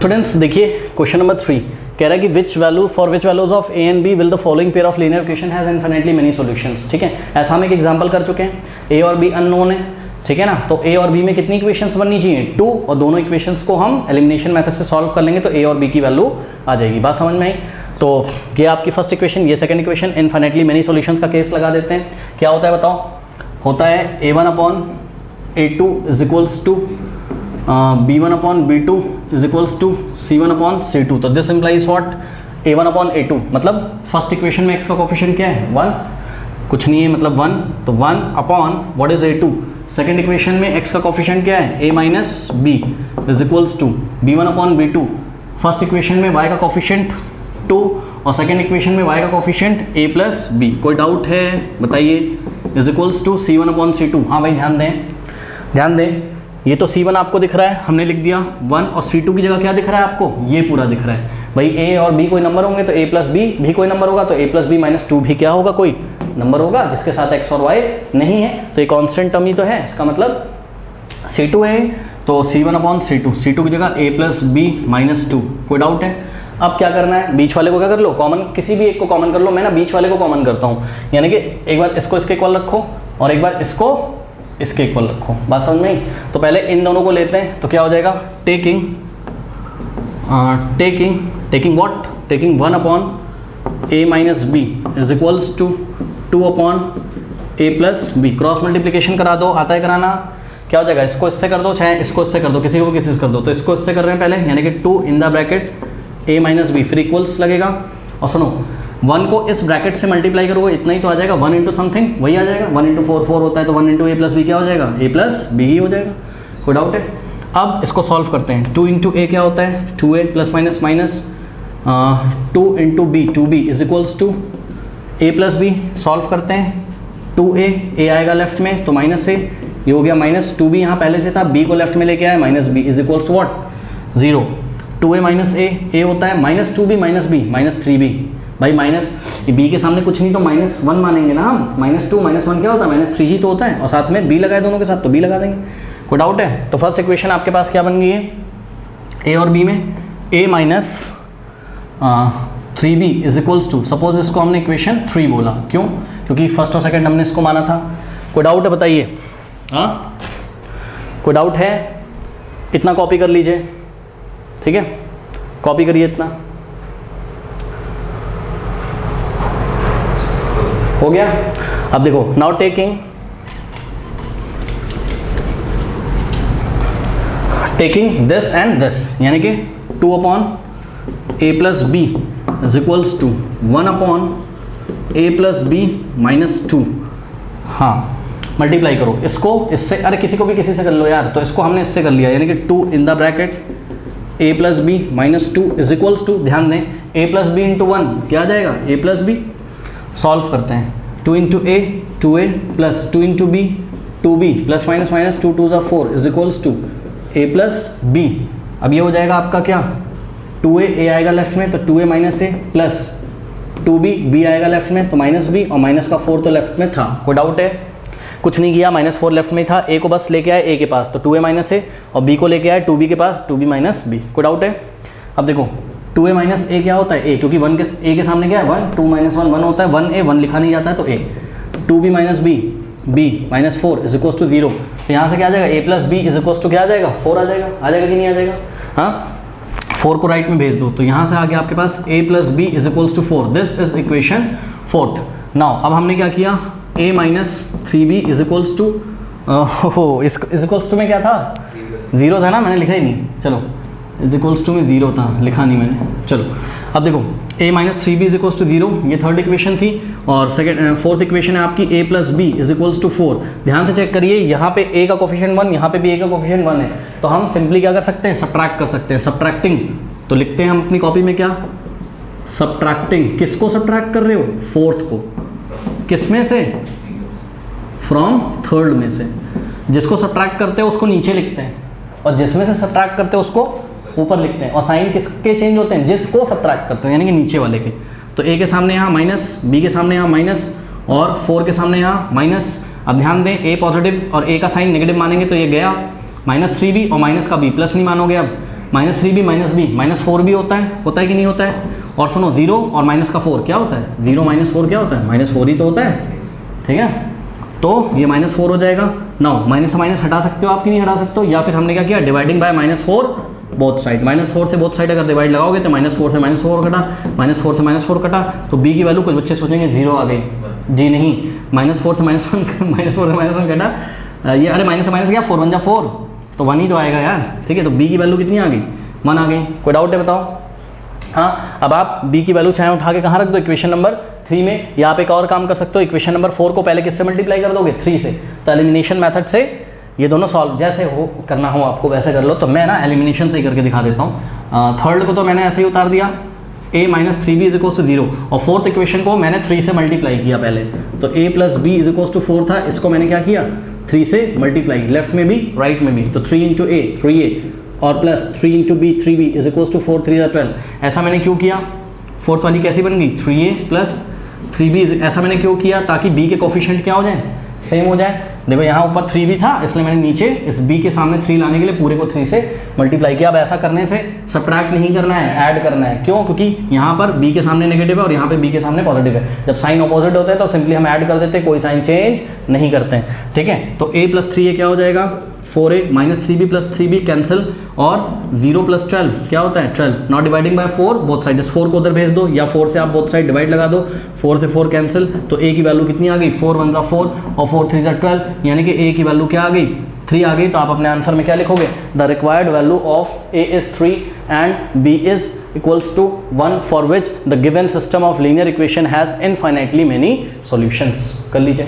Students देखिए question number 3 कह रहा है कि which value for which values of A and B will the following pair of linear equation has infinitely many solutions. ठीक है, ऐसा हम एक एग्जांपल कर चुके हैं, ए और बी अननोन है। ठीक है ना, तो ए और बी में कितनी इक्वेशंस बननी चाहिए? 2, और दोनों इक्वेशंस को हम एलिमिनेशन मेथड से सॉल्व कर लेंगे तो ए और बी की वैल्यू आ जाएगी। बात समझ में आई? तो ये आपकी फर्स्ट इक्वेशन, ये second equation, infinitely many solutions का केस लगा देते हैं। क्या होता है बताओ? होता है a1/a2 is equals to b1/b2 is equals to c1/c2। तो दिस इम्प्लाइज व्हाट? a1/a2 मतलब फर्स्ट इक्वेशन में x का कोफिशिएंट क्या है? 1, कुछ नहीं है मतलब 1, तो 1 upon what is a2। Second equation में x का कोफिशिएंट क्या है? a minus b is equals to b1/b2। First equation में y का कोफिशिएंट 2 और सेकेंड इक्वेशन में y का कोफिशिएंट a प्लस b। कोई डाउट है बताइए? Is equals to c1/c2। हाँ भाई ध्यान दें, ये तो C1 आपको दिख रहा है, हमने लिख दिया 1, और C2 की जगह क्या दिख रहा है आपको? ये पूरा दिख रहा है। भाई A और B कोई नंबर होंगे तो A प्लस B भी कोई नंबर होगा, तो A प्लस B माइनस 2 भी क्या होगा? कोई नंबर होगा जिसके साथ x और y नहीं है। तो ये कॉन्स्टेंट टर्म ही तो है, इसका मतलब C2 है, तो C1/C2। C2 की जगह A प्लस B माइनस 2। कोई डाउट है? अब क्या करना है? बीच वाले को क्या कर लो? कॉमन, किसी भी एक को कॉमन कर लो। मैं ना बीच वाले को कॉमन करता हूँ, यानी कि एक बार इसको इसके इक्वल रखो और एक बार इसको इसके इक्वल रखो। बात समझ में आई? तो पहले इन दोनों को लेते हैं, तो क्या हो जाएगा? Taking what? Taking 1/a minus b is equals to 2/a plus b। Cross multiplication करा दो, आता है कराना? क्या हो जाएगा? इसको इससे कर दो, चाहे इसको इससे कर दो, किसी को किसी से कर दो। तो इसको इससे कर रहे हैं पहले, यानी कि 2 in the bracket a minus b, फिर इक्वल्स लगेगा। और सुनो, 1 को इस ब्रैकेट से मल्टीप्लाई करोगे, इतना ही तो आ जाएगा, 1 इंटू समथिंग वही आ जाएगा। 1 इंटू 4 4 होता है, तो 1 इंटू a प्लस बी क्या हो जाएगा? a प्लस बी ही हो जाएगा। कोई डाउट है? अब इसको सॉल्व करते हैं। 2 इंटू a क्या होता है? 2a plus minus minus 2 into b, 2b is equals to a plus B. Solve करते हैं, 2a आएगा लेफ्ट में तो माइनस a, ये हो गया माइनस 2b यहाँ पहले से था, b को लेफ्ट में लेके आया minus b is equals to what? 0। 2a minus a होता है minus 2b minus b minus 3b। भाई माइनस b के सामने कुछ नहीं तो माइनस 1 मानेंगे ना हम। माइनस 2 माइनस 1 क्या होता है? माइनस 3 ही तो होता है, और साथ में b लगाए दोनों के साथ, तो b लगा देंगे। कोई डाउट है? तो फर्स्ट इक्वेशन आपके पास क्या बन गई है? a और b में a minus 3b is equals to, suppose इसको हमने इक्वेशन 3 बोला, क्यों? क्योंकि फर्स्ट और सेकेंड हमने इसको माना था। कोई डाउट है बताइए? हाँ, कोई डाउट है? इतना कॉपी कर लीजिए, ठीक है, कॉपी करिए इतना। हो गया? अब देखो, now taking this and this, यानी कि 2/a plus b is equals to 1/a plus b minus 2। हाँ, मल्टीप्लाई करो इसको इससे, अरे किसी को भी किसी से कर लो यार। तो इसको हमने इससे कर लिया, यानी कि 2 in the bracket a plus B minus 2 is equals to, ध्यान दें, a प्लस बी इंटू 1 क्या आ जाएगा? a plus B. सॉल्व करते हैं, 2 into a 2a plus 2 into b 2b plus minus minus 2 2 4 is equals to a plus b। अब ये हो जाएगा आपका क्या? 2a आएगा लेफ्ट में तो 2a minus a plus 2b b आएगा लेफ्ट में तो माइनस b, और माइनस का 4 तो लेफ्ट में था। कोई डाउट है? कुछ नहीं किया, -4 लेफ्ट में था, a को बस लेके आए a के पास तो 2a माइनस a, और b को लेके आए 2b के पास 2b माइनस b। कोई डाउट है? अब देखो 2a माइनस a क्या होता है? a, क्योंकि 1 के a के सामने क्या है? 1, 2 माइनस 1 1 होता है, 1a 1 लिखा नहीं जाता है तो a। 2b minus b minus 4 is equals to 0। तो यहाँ से क्या आ जाएगा? a plus b is equals to क्या आ जाएगा? 4 आ जाएगा। आ जाएगा कि नहीं आ जाएगा? हाँ, 4 को राइट में भेज दो, तो यहाँ से आ गया आपके पास a plus B is equals to 4। This is equation 4th। Now अब हमने क्या किया? a minus 3b is equals to, is equals to में क्या था? 0 था ना, मैंने लिखा ही नहीं। चलो, इज इक्वल्स टू में 0 था, लिखा नहीं मैंने। चलो अब देखो, a minus 3b is equals to 0, ये थर्ड इक्वेशन थी, और फोर्थ इक्वेशन है आपकी a plus B is equals to 4। ध्यान से चेक करिए, यहाँ पे a का कोफिशिएंट 1, यहाँ पे भी a का कोफिशिएंट 1 है, तो हम सिंपली क्या कर सकते हैं? सब्ट्रैक्ट कर सकते हैं। सब्ट्रैक्टिंग, तो लिखते हैं हम अपनी कॉपी में क्या? सब्ट्रैक्टिंग। किसको सब्ट्रैक्ट कर रहे हो? 4th को। किस में से? फ्रॉम 3rd में से। जिसको सब्ट्रैक्ट करते हैं उसको नीचे लिखते हैं, और जिसमें से सब्ट्रैक्ट करते हैं उसको ऊपर लिखते हैं। और साइन किसके चेंज होते हैं? जिसको सब्ट्रैक्ट करते हैं, यानी कि नीचे वाले के। तो a के सामने यहाँ माइनस, b के सामने यहाँ माइनस, और 4 के सामने यहाँ माइनस। अब ध्यान दें, a पॉजिटिव और a का साइन नेगेटिव मानेंगे तो ये गया, -3b और माइनस का b प्लस नहीं मानोगे। अब -3b माइनस बी -4b होता है कि नहीं होता है? और सुनो 0 और माइनस का 4 क्या होता है? 0 - 4 क्या होता है? -4 ही तो होता है, ठीक है। तो ये -4 हो जाएगा। नाउ माइनस से माइनस हटा सकते हो आप कि नहीं हटा सकते हो? या फिर हमने क्या किया, डिवाइडिंग बाय -4 बोथ साइड। -4 से बोथ साइड अगर डिवाइड लगाओगे तो -4 से -4 कटा, -4 से -4 कटा, तो b की वैल्यू कुछ बच्चे सोचेंगे 0 आ गई। जी नहीं, -4 से -1 कटा, ये अरे माइनस से माइनस क्या, 4 1 जा 4, तो 1 ही तो आएगा यार, ठीक है। तो b की वैल्यू कितनी आ गई? 1 आ गई। कोई डाउट है बताओ? हाँ, अब आप b की वैल्यू चाहे उठा के कहाँ रख दो, इक्वेशन नंबर 3 में, या आप एक और काम कर सकते हो, इक्वेशन नंबर 4 को पहले किससे मल्टीप्लाई कर दोगे? 3 से। तो एलिमिनेशन मेथड से ये दोनों सॉल्व, जैसे हो करना हो आपको वैसे कर लो। तो मैं ना एलिमिनेशन से ही करके दिखा देता हूँ। थर्ड को तो मैंने ऐसे ही उतार दिया, a - 3b = 0, और फोर्थ इक्वेशन को मैंने 3 से मल्टीप्लाई किया पहले, तो a + b = 4 था, इसको मैंने क्या किया, 3 से मल्टीप्लाई, लेफ्ट में भी राइट में भी, तो 3 × a 3a और प्लस 3 × b 3b = 4 3 = 12। ऐसा मैंने क्यों किया? फोर्थ वाली कैसी बन गई? 3a + 3b। ऐसा मैंने क्यों किया? ताकि b के कोफिशिएंट क्या हो जाए, सेम हो जाए। देखो यहाँ ऊपर 3b था, इसलिए मैंने नीचे इस b के सामने 3 लाने के लिए पूरे को 3 से मल्टीप्लाई किया। अब ऐसा करने से सब्ट्रैक्ट नहीं करना है, ऐड करना है। क्यों? क्योंकि यहाँ पर b के सामने नेगेटिव है और यहाँ पे b के सामने पॉजिटिव है। जब साइन अपोजिट होता है तो सिंपली हम ऐड कर देते हैं, कोई साइन चेंज नहीं करते हैं, ठीक है। तो a + 3a क्या हो जाएगा? 4a -3b + 3b कैंसिल, और 0 + 12 क्या होता है? 12। Not dividing by 4 both side, इस 4 को उधर भेज दो, या 4 से आप बोथ साइड डिवाइड लगा दो, 4 से 4 कैंसिल, तो a की वैल्यू कितनी आ गई? 4 1 = 4 और 4 3 = 12, यानी कि a की वैल्यू क्या आ गई? 3 आ गई। तो आप अपने आंसर में क्या लिखोगे? The required value of a is 3 and b is = 1 for which the given system of linear equation has infinitely many solutions. कर लीजिए।